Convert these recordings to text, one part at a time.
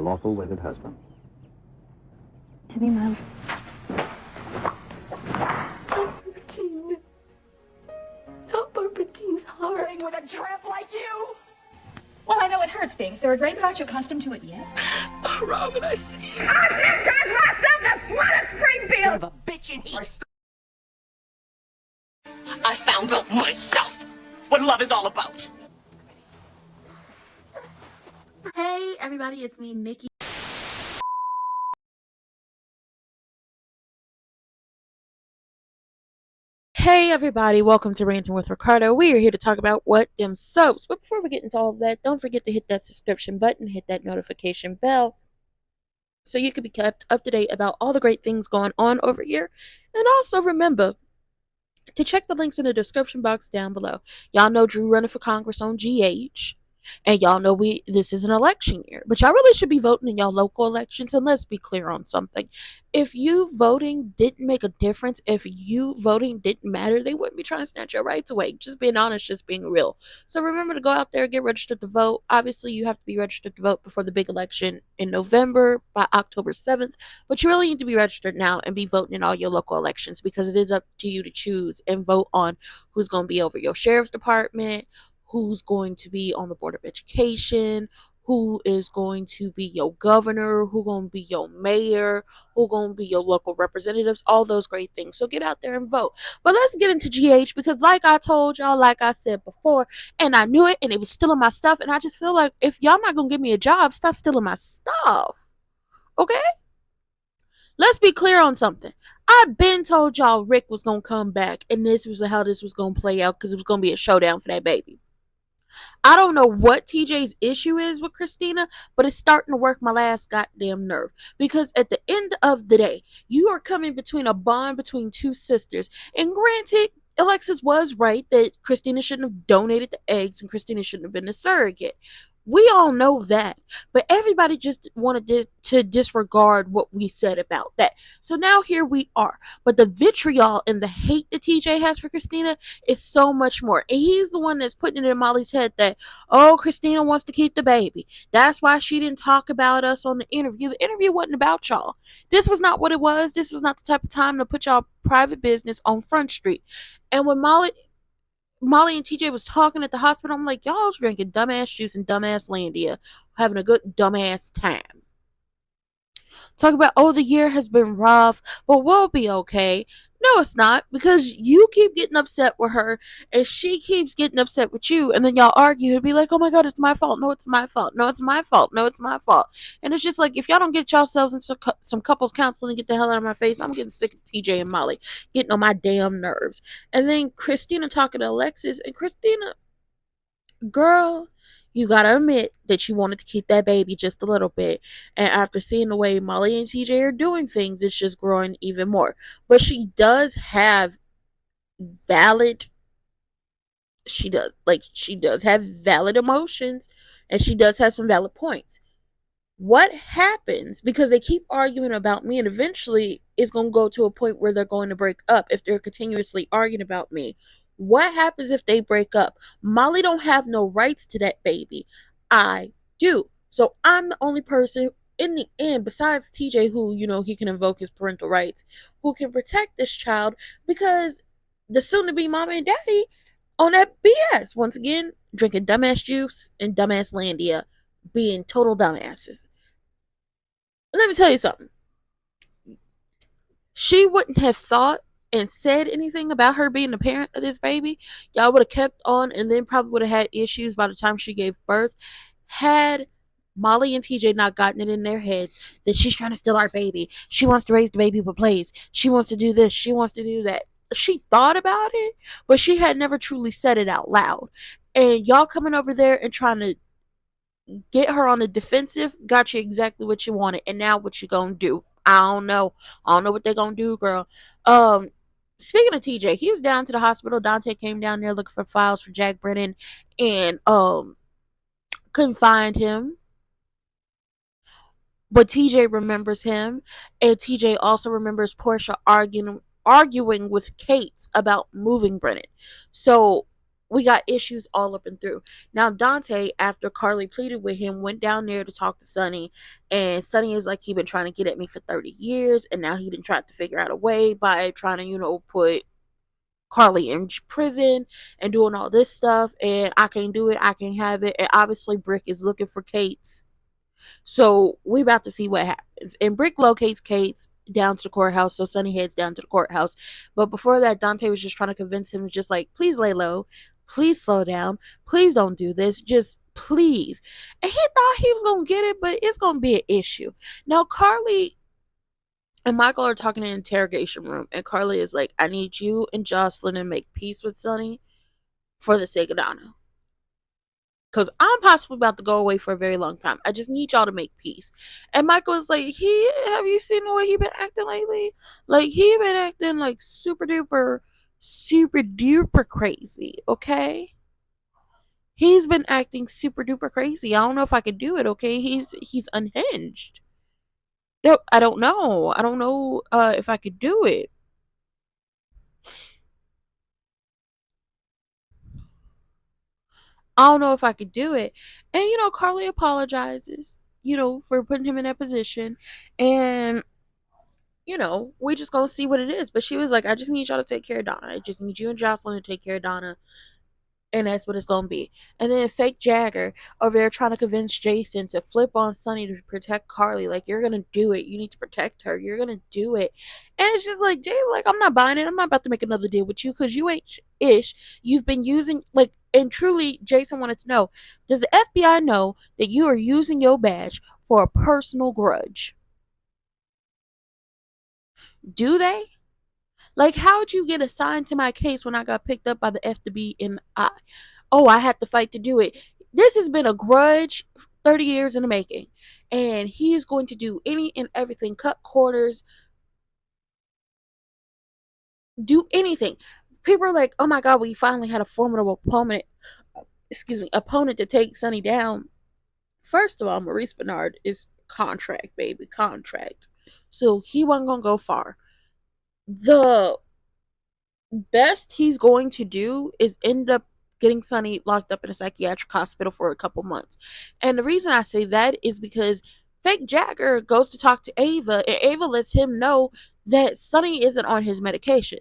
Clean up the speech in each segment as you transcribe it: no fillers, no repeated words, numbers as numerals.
lawful wedded husband. To be my... Barbara not Barbara Jean's heart. With a tramp like you? Well, I know it hurts being third rate, but aren't you accustomed to it yet? Oh, Robin, I see you. I myself the slut of Springfield! Son of a bitch in heat. I found out myself what love is all about. Hey everybody, it's me, Nikki. Hey everybody, welcome to Ranting with Ricardo. We are here to talk about what them soaps. But before we get into all of that, don't forget to hit that subscription button, hit that notification bell, so you can be kept up to date about all the great things going on over here. And also remember to check the links in the description box down below. Y'all know Drew running for Congress on GH. And y'all know this is an election year, but y'all really should be voting in y'all local elections. And let's be clear on something. If you voting didn't make a difference, if you voting didn't matter, they wouldn't be trying to snatch your rights away. Just being honest, just being real. So remember to go out there, get registered to vote. Obviously, you have to be registered to vote before the big election in November by October 7th. But you really need to be registered now and be voting in all your local elections, because it is up to you to choose and vote on who's going to be over your sheriff's department, who's going to be on the Board of Education, who is going to be your governor, who's going to be your mayor, who's going to be your local representatives, all those great things. So get out there and vote. But let's get into GH, because like I told y'all, like I said before, and I knew it, and it was stealing my stuff, and I just feel like if y'all not going to give me a job, stop stealing my stuff. Okay? Let's be clear on something. I've been told y'all Rick was going to come back, and this was how this was going to play out, because it was going to be a showdown for that baby. I don't know what TJ's issue is with Christina, but it's starting to work my last goddamn nerve. Because at the end of the day, you are coming between a bond between two sisters. And granted, Alexis was right that Christina shouldn't have donated the eggs and Christina shouldn't have been a surrogate. We all know that, but everybody just wanted to disregard what we said about that. So now here we are. But the vitriol and the hate that TJ has for Christina is so much more. And he's the one that's putting it in Molly's head that, oh, Christina wants to keep the baby. That's why she didn't talk about us on the interview. The interview wasn't about y'all. This was not what it was. This was not the type of time to put y'all private business on Front Street. And when Molly and TJ was talking at the hospital, I'm like, y'all drinking dumbass juice in dumbass Landia, having a good dumbass time. Talk about, oh, the year has been rough, but we'll be okay. No, it's not, because you keep getting upset with her, and she keeps getting upset with you, and then y'all argue and be like, oh my god, it's my fault. No, it's my fault. No, it's my fault. No, it's my fault. And it's just like, if y'all don't get yourselves into some couples counseling and get the hell out of my face, I'm getting sick of TJ and Molly getting on my damn nerves. And then Christina talking to Alexis, and Christina, girl, you gotta admit that you wanted to keep that baby just a little bit. And after seeing the way Molly and TJ are doing things, it's just growing even more. But she does have she does have valid emotions, and she does have some valid points. What happens, because they keep arguing about me, and eventually it's going to go to a point where they're going to break up if they're continuously arguing about me. What happens if they break up? Molly don't have no rights to that baby. I do. So I'm the only person in the end, besides TJ, who, he can invoke his parental rights, who can protect this child, because the soon-to-be mama and daddy on that BS. Once again, drinking dumbass juice in dumbass Landia, being total dumbasses. Let me tell you something. She wouldn't have thought and said anything about her being the parent of this baby. Y'all would have kept on, and then probably would have had issues by the time she gave birth, had Molly and TJ not gotten it in their heads that she's trying to steal our baby. She wants to raise the baby with Blaze. She wants to do this. She wants to do that. She thought about it, but she had never truly said it out loud. And y'all coming over there and trying to get her on the defensive got you exactly what you wanted. And now what you gonna do? I don't know what they're gonna do, girl. Speaking of TJ, he was down to the hospital. Dante came down there looking for files for Jack Brennan, and couldn't find him. But TJ remembers him, and TJ also remembers Portia arguing with Kate about moving Brennan. So we got issues all up and through. Now Dante, after Carly pleaded with him, went down there to talk to Sonny, and Sonny is like, he been trying to get at me for 30 years, and now he done tried to figure out a way by trying to, put Carly in prison and doing all this stuff, and I can't do it, I can't have it. And obviously Brick is looking for Kate's. So we about to see what happens. And Brick locates Kate's down to the courthouse, so Sonny heads down to the courthouse. But before that, Dante was just trying to convince him, just like, please lay low, please slow down, please don't do this, just please. And he thought he was gonna get it, but it's gonna be an issue. Now Carly and Michael are talking in the interrogation room, and Carly is like, I need you and Jocelyn to make peace with Sonny for the sake of Donna. Because I'm possibly about to go away for a very long time. I just need y'all to make peace. And Michael is like, have you seen the way he been acting lately? Like, he been acting like super duper crazy, okay? He's been acting super duper crazy. I don't know if I could do it, okay? He's unhinged. No, I don't know. I don't know if I could do it. I don't know if I could do it. And, Carly apologizes, for putting him in that position. And, we just gonna see what it is. But she was like, I just need y'all to take care of Donna. I just need you and Jocelyn to take care of Donna. And that's what it's gonna be. And then fake Jagger over there trying to convince Jason to flip on Sonny to protect Carly. Like, you're gonna do it. You need to protect her. You're gonna do it. And it's just like, Jay, like, I'm not buying it. I'm not about to make another deal with you because you ain't ish. You've been using, like, and truly, Jason wanted to know, does the FBI know that you are using your badge for a personal grudge? Do they? Like, how'd you get assigned to my case when I got picked up by the FBI and I had to fight to do it? This has been a grudge 30 years in the making. And he is going to do any and everything, cut corners, do anything. People are like, oh my God, we finally had a formidable opponent to take Sonny down. First of all, Maurice Bernard is contract, baby, contract. So he wasn't going to go far. The best he's going to do is end up getting Sonny locked up in a psychiatric hospital for a couple months. And the reason I say that is because fake Jagger goes to talk to Ava, and Ava lets him know that Sonny isn't on his medication.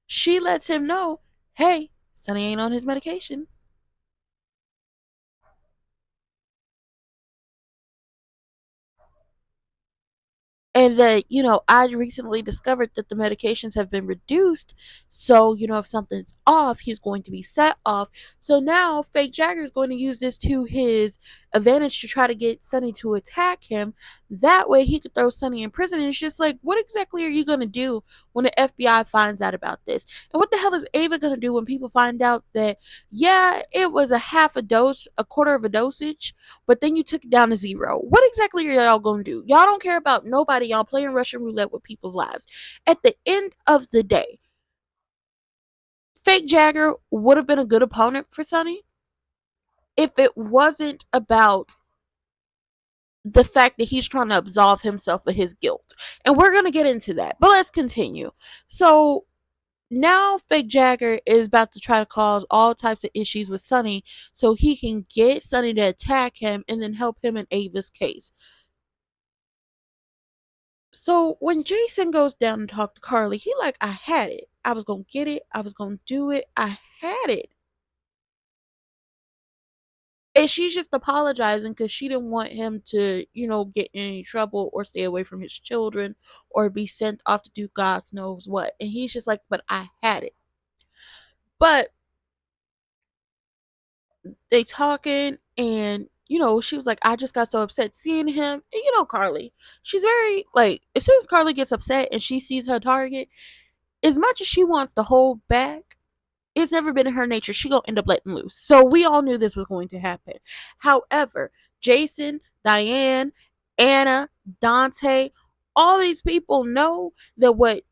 She lets him know, hey, Sonny ain't on his medication. And that, I recently discovered that the medications have been reduced. So, if something's off, he's going to be set off. So now fake Jagger is going to use this to his advantage to try to get Sonny to attack him. That way he could throw Sonny in prison. And it's just like, what exactly are you going to do when the FBI finds out about this? And what the hell is Ava going to do when people find out that, yeah, it was a quarter of a dosage, but then you took it down to 0? What exactly are y'all going to do? Y'all don't care about nobody. Y'all playing Russian roulette with people's lives. At the end of the day, fake Jagger would have been a good opponent for Sonny if it wasn't about the fact that he's trying to absolve himself of his guilt. And we're going to get into that. But let's continue. So now fake Jagger is about to try to cause all types of issues with Sonny so he can get Sonny to attack him and then help him in Ava's case. So when Jason goes down and talk to Carly, he like, I had it. I was going to get it. I was going to do it. I had it. And she's just apologizing because she didn't want him to, get in any trouble or stay away from his children or be sent off to do God knows what. And he's just like, but I had it. But they talking and, she was like, I just got so upset seeing him. And Carly, she's very, like, as soon as Carly gets upset and she sees her target, as much as she wants to hold back, it's never been in her nature. She gonna end up letting loose. So we all knew this was going to happen. However, Jason, Diane, Anna, Dante, all these people know that what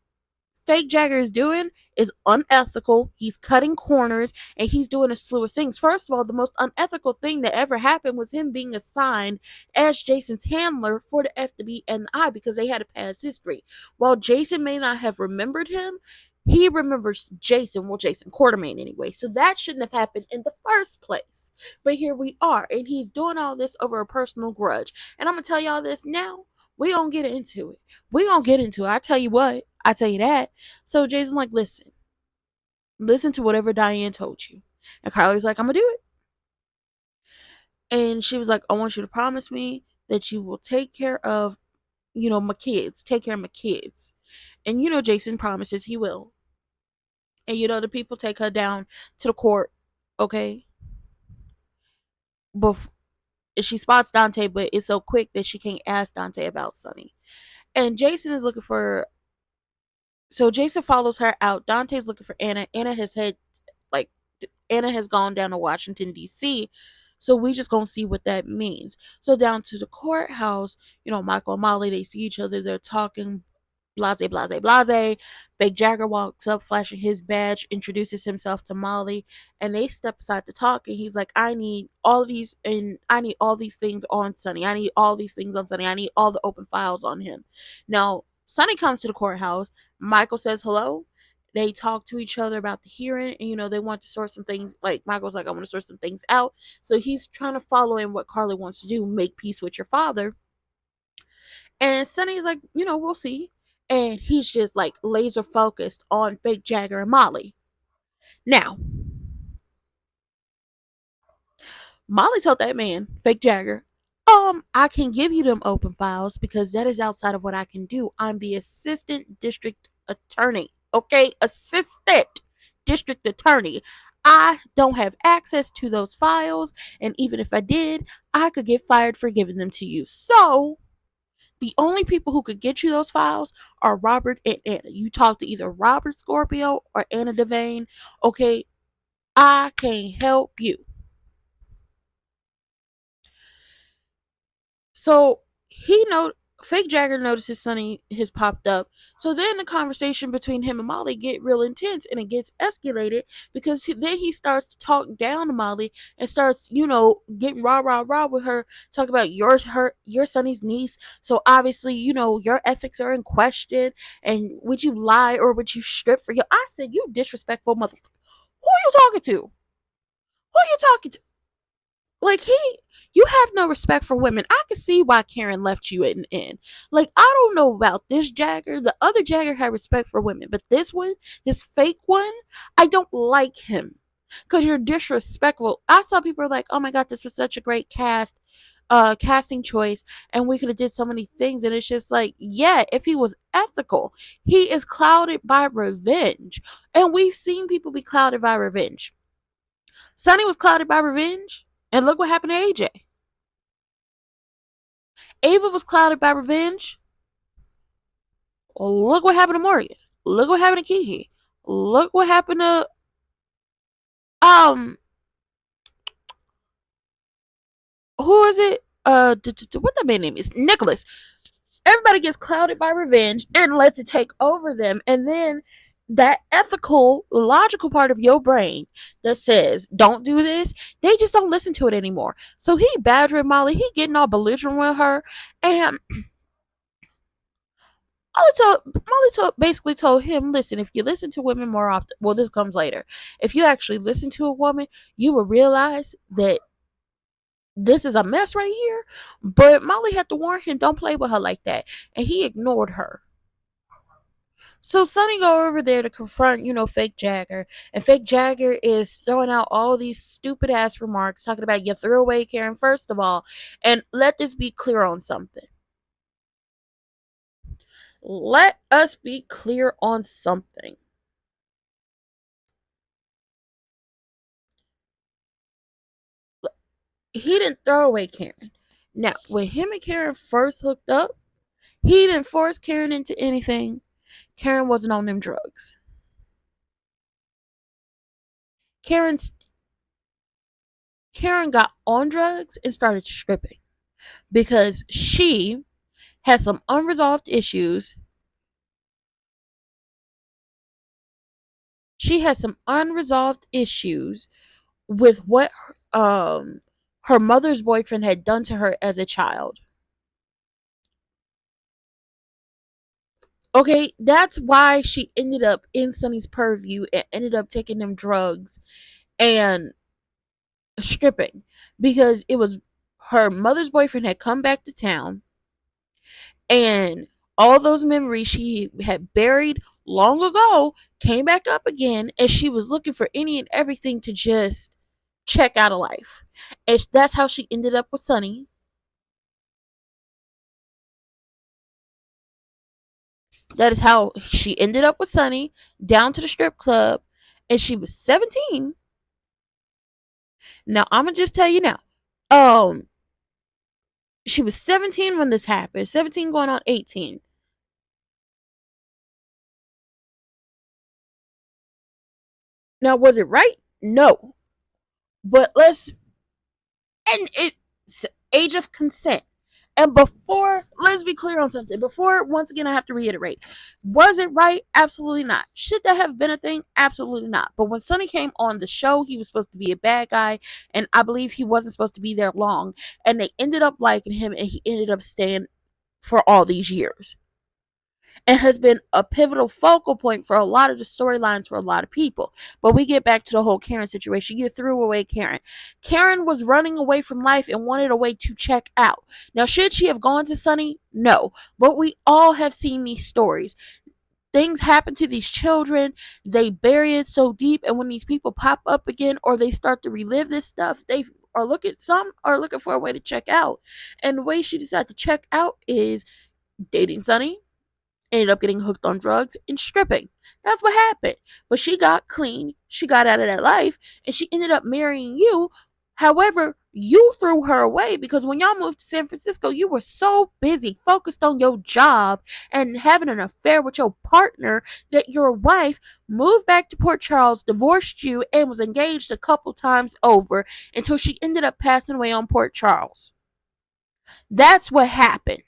fake Jagger is doing is unethical. He's cutting corners and he's doing a slew of things. First of all, the most unethical thing that ever happened was him being assigned as Jason's handler for the FBI and the I because they had a past history. While Jason may not have remembered him, he remembers Jason, well, Jason Quartermain anyway. So that shouldn't have happened in the first place. But here we are, and he's doing all this over a personal grudge. And I'm gonna tell y'all this now. We gonna get into it. We gonna get into it. I tell you what. I tell you that. So Jason's like, listen to whatever Diane told you. And Carly's like, I'm gonna do it. And she was like, I want you to promise me that you will take care of, my kids. Take care of my kids. And Jason promises he will. And the people take her down to the court, okay? Bef- she spots Dante, but it's so quick that she can't ask Dante about Sonny. And Jason is looking for. So Jason follows her out. Dante's looking for Anna. Anna has gone down to Washington, D.C. So we just gonna see what that means. So down to the courthouse, Michael and Molly, they see each other. They're talking. Blase, blase, blase. Fake Jagger walks up, flashing his badge, introduces himself to Molly, and they step aside to talk. And he's like, I need all these, and I need all these things on Sonny. I need all these things on Sonny. I need all the open files on him. Now, Sonny comes to the courthouse. Michael says hello. They talk to each other about the hearing, and they want to sort some things. Like Michael's like, I want to sort some things out. So he's trying to follow in what Carly wants to do, make peace with your father. And Sonny's like, we'll see. And he's just like laser focused on Fake Jagger and Molly. Now, Molly told that man, Fake Jagger, I can give you them open files because that is outside of what I can do. I'm the assistant district attorney. Okay? Assistant district attorney. I don't have access to those files. And even if I did, I could get fired for giving them to you. So, the only people who could get you those files are Robert and Anna. You talk to either Robert Scorpio or Anna Devane. Okay, I can't help you. So Fake Jagger notices Sonny has popped up. So then the conversation between him and Molly get real intense, and it gets escalated because then he starts to talk down to Molly and starts, getting rah with her, talk about your Sonny's niece. So obviously, your ethics are in question, and would you lie or would you strip for your? I said, you disrespectful motherfucker. Who are you talking to? Who are you talking to? Like you have no respect for women. I can see why Karen left you at an end. Like, I don't know about this Jagger. The other Jagger had respect for women, but this one, this fake one, I don't like him because you're disrespectful. I saw people like, oh my god, this was such a great casting choice, and we could have did so many things. And it's just like, yeah, if he was ethical, he is clouded by revenge, and we've seen people be clouded by revenge. Sonny was clouded by revenge. And look what happened to AJ. Ava was clouded by revenge. Look what happened to Morgan. Look what happened to Kiki. Look what happened to who is it? What that man name is? Nicholas. Everybody gets clouded by revenge and lets it take over them, and then that ethical, logical part of your brain that says don't do this, they just don't listen to it anymore. So he badgering Molly, he getting all belligerent with her, and basically told him, listen, if you listen to women more often, well, this comes later. If you actually listen to a woman, you will realize that this is a mess right here. But Molly had to warn him, don't play with her like that. And he ignored her. So Sonny go over there to confront, Fake Jagger. And Fake Jagger is throwing out all these stupid ass remarks, talking about you threw away Karen, first of all. And let this be clear on something. Let us be clear on something. He didn't throw away Karen. Now, when him and Karen first hooked up, he didn't force Karen into anything. Karen wasn't on them drugs. Karen got on drugs and started stripping because she had some unresolved issues. She had some unresolved issues with what her mother's boyfriend had done to her as a child. Okay, that's why she ended up in Sonny's purview and ended up taking them drugs and stripping, because it was her mother's boyfriend had come back to town, and all those memories she had buried long ago came back up again, and she was looking for any and everything to just check out of life. And that's how she ended up with Sonny. That is how she ended up with Sonny, down to the strip club, and she was 17. Now I'm gonna just tell you now. Um, she was 17 when this happened. 17 going on 18. Now was it right? No. But and it's age of consent. And before, let's be clear on something. Before, once again, I have to reiterate. Was it right? Absolutely not. Should that have been a thing? Absolutely not. But when Sonny came on the show, he was supposed to be a bad guy, and I believe he wasn't supposed to be there long. And they ended up liking him, and he ended up staying for all these years, and has been a pivotal focal point for a lot of the storylines for a lot of people. But we get back to the whole Karen situation. You threw away Karen. Karen was running away from life and wanted a way to check out. Now, should she have gone to Sonny? No. But we all have seen these stories. Things happen to these children, they bury it so deep, and when these people pop up again or they start to relive this stuff, they are looking for a way to check out. And the way she decided to check out is dating Sonny, ended up getting hooked on drugs and stripping. That's what happened. But she got clean. She got out of that life, and she ended up marrying you. However, you threw her away because when y'all moved to San Francisco, you were so busy focused on your job and having an affair with your partner that your wife moved back to Port Charles, divorced you, and was engaged a couple times over until she ended up passing away on Port Charles. That's what happened.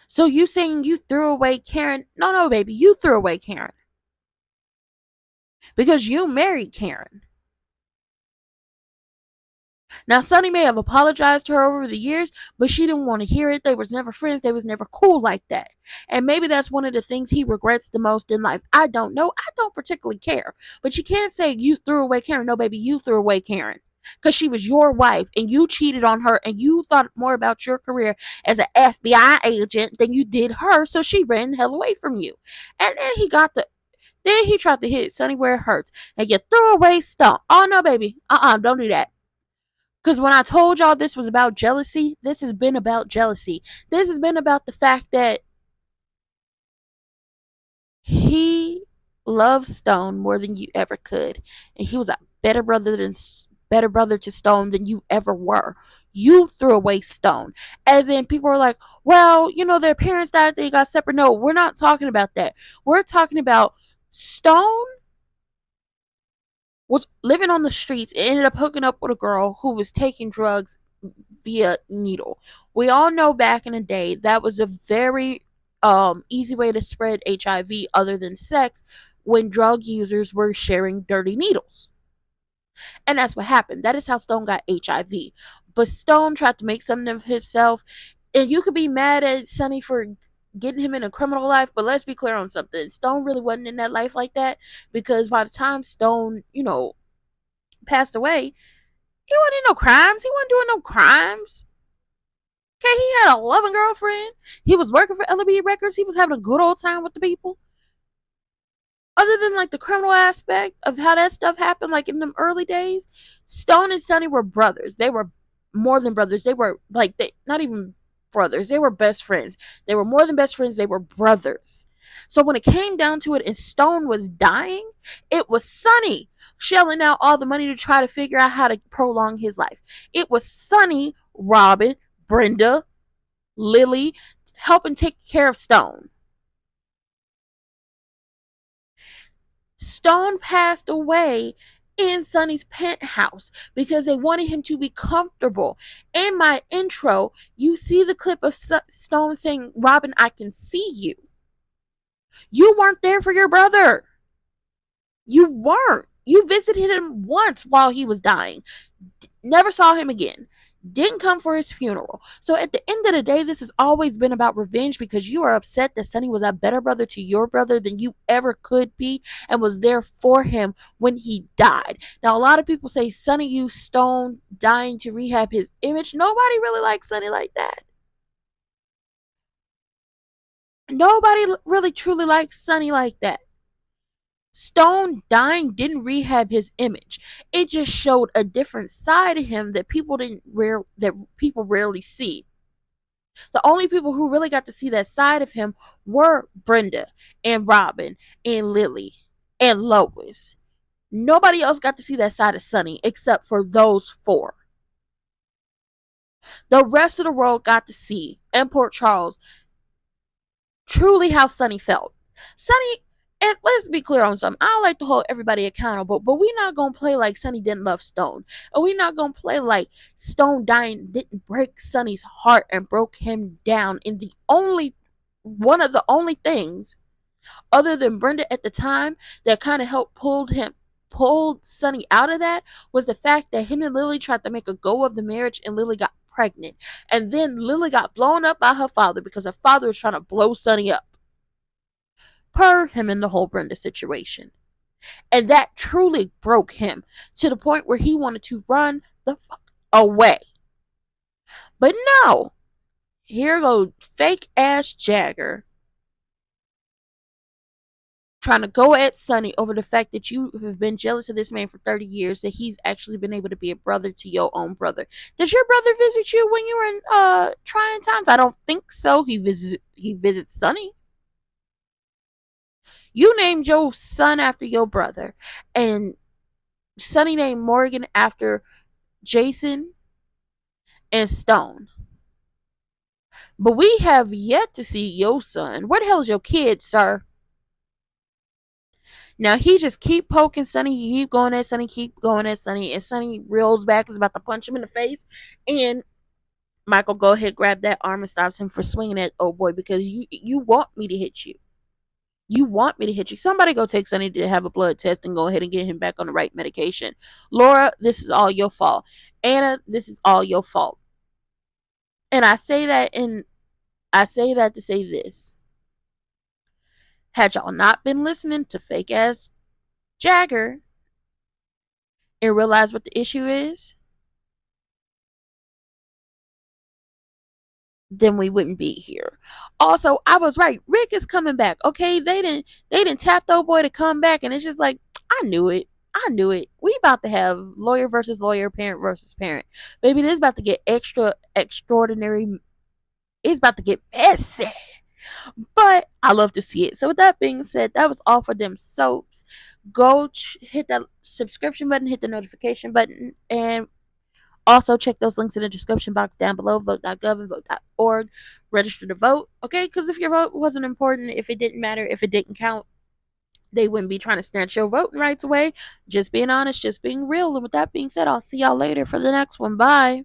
So you saying you threw away Karen? No, no, baby, you threw away Karen because you married Karen. Now, Sonny may have apologized to her over the years, but she didn't want to hear it. They was never friends. They was never cool like that. And maybe that's one of the things he regrets the most in life. I don't know. I don't particularly care. But you can't say you threw away Karen. No, baby, you threw away Karen. Because she was your wife and you cheated on her and you thought more about your career as an FBI agent than you did her. So she ran the hell away from you. And then he tried to hit Sonny where it hurts. And you threw away Stone. Oh, no, baby. Don't do that. Because when I told y'all this was about jealousy, this has been about jealousy. This has been about the fact that he loved Stone more than you ever could. And he was a better brother to Stone than you ever were. You threw away Stone. As in, people are like, well, their parents died, they got separate. No, we're not talking about that. We're talking about Stone was living on the streets and ended up hooking up with a girl who was taking drugs via needle. We all know back in the day that was a very easy way to spread HIV other than sex, when drug users were sharing dirty needles. And that's what happened. That is how Stone got HIV. But Stone tried to make something of himself. And you could be mad at Sonny for getting him in a criminal life, but let's be clear on something. Stone really wasn't in that life like that, because by the time Stone, passed away, he wasn't in no crimes. He wasn't doing no crimes. Okay, he had a loving girlfriend. He was working for LB Records. He was having a good old time with the people. Other than like the criminal aspect of how that stuff happened, like in them early days, Stone and Sonny were brothers. They were more than brothers. They were not even brothers. They were best friends. They were more than best friends. They were brothers. So when it came down to it and Stone was dying, it was Sonny shelling out all the money to try to figure out how to prolong his life. It was Sonny, Robin, Brenda, Lily, helping take care of Stone. Stone passed away in Sonny's penthouse because they wanted him to be comfortable. In my intro, you see the clip of Stone saying, Robin, I can see you. You weren't there for your brother. You weren't. You visited him once while he was dying. Never saw him again. didn't come for his funeral. So at the end of the day, this has always been about revenge because you are upset that Sonny was a better brother to your brother than you ever could be and was there for him when he died. Now, a lot of people say Sonny used Stone dying to rehab his image. Nobody really likes Sonny like that. Nobody really truly likes Sonny like that. Stone dying didn't rehab his image. It just showed a different side of him that people rarely see. The only people who really got to see that side of him were Brenda and Robin and Lily and Lois. Nobody else got to see that side of Sonny except for those four. The rest of the world got to see in Port Charles truly how Sonny felt. Sonny, and let's be clear on something. I don't like to hold everybody accountable, but we're not going to play like Sonny didn't love Stone. And we're not going to play like Stone dying didn't break Sonny's heart and broke him down. And one of the only things, other than Brenda at the time, that kind of helped pulled Sonny out of that was the fact that him and Lily tried to make a go of the marriage and Lily got pregnant. And then Lily got blown up by her father because her father was trying to blow Sonny up. Per him in the whole Brenda situation. And that truly broke him to the point where he wanted to run the fuck away. But no, here goes fake ass Jagger trying to go at Sonny over the fact that you have been jealous of this man for 30 years, that he's actually been able to be a brother to your own brother. Does your brother visit you when you were in trying times? I don't think so. He visits Sonny. You named your son after your brother, and Sonny named Morgan after Jason and Stone. But we have yet to see your son. Where the hell is your kid, sir? Now he just keep poking Sonny, he keep going at Sonny, and Sonny reels back, is about to punch him in the face, and Michael go ahead, grab that arm and stops him for swinging at old boy because you want me to hit you. You want me to hit you. Somebody go take Sonny to have a blood test and go ahead and get him back on the right medication. Laura, this is all your fault. Anna, this is all your fault. And I say that to say this. Had y'all not been listening to fake ass Jagger and realize what the issue is, then we wouldn't be here. Also, I was right. Rick is coming back. Okay, they didn't tap the old boy to come back, and it's just like, I knew it. We about to have lawyer versus lawyer, parent versus parent. Baby, this is about to get extraordinary. It's about to get messy. But I love to see it. So with that being said, that was all for them soaps. Go hit that subscription button, hit the notification button, and also check those links in the description box down below. Vote.gov and vote.org. Register to vote. Okay? Because if your vote wasn't important, if it didn't matter, if it didn't count, they wouldn't be trying to snatch your voting rights away. Just being honest, just being real. And with that being said, I'll see y'all later for the next one. Bye.